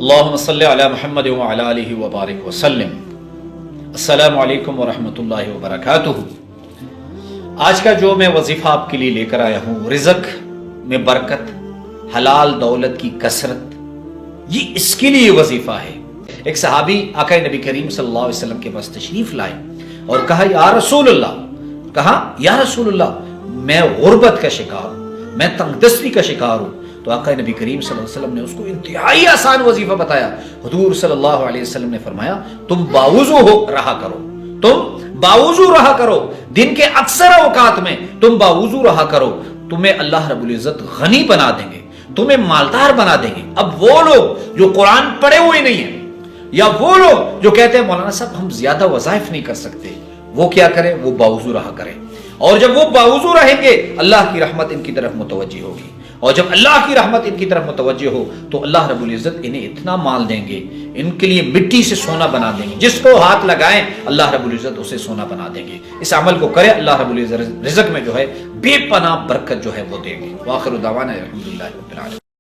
اللہم صلی علی محمد وعلی آلہ وبارک وسلم۔ السلام علیکم ورحمۃ اللہ وبرکاتہ۔ آج کا جو میں وظیفہ آپ کے لیے لے کر آیا ہوں، رزق میں برکت، حلال دولت کی کثرت، یہ اس کے لیے وظیفہ ہے۔ ایک صحابی آقا نبی کریم صلی اللہ علیہ وسلم کے پاس تشریف لائے اور کہا یا رسول اللہ، میں غربت کا شکار ہوں، میں تنگ دستی کا شکار ہوں۔ تو آقا نبی کریم صلی اللہ علیہ وسلم نے اس کو انتہائی آسان وظیفہ بتایا۔ حضور صلی اللہ علیہ وسلم نے فرمایا تم باوضو رہا کرو، دن کے اکثر اوقات میں تم باوضو رہا کرو، تمہیں اللہ رب العزت غنی بنا دیں گے، تمہیں مالدار بنا دیں گے۔ اب وہ لوگ جو قرآن پڑھے ہوئے نہیں ہیں، یا وہ لوگ جو کہتے ہیں مولانا صاحب ہم زیادہ وظائف نہیں کر سکتے، وہ کیا کریں؟ وہ باوضو رہا کریں، اور جب وہ باوضو رہیں گے اللہ کی رحمت ان کی طرف متوجہ ہوگی، اور جب اللہ کی رحمت ان کی طرف متوجہ ہو تو اللہ رب العزت انہیں اتنا مال دیں گے، ان کے لیے مٹی سے سونا بنا دیں گے، جس کو ہاتھ لگائیں اللہ رب العزت اسے سونا بنا دیں گے۔ اس عمل کو کرے، اللہ رب العزت رزق میں جو ہے بے پناہ برکت جو ہے وہ دیں گے۔ وآخر دعوانا الحمدللہ رب العالمین۔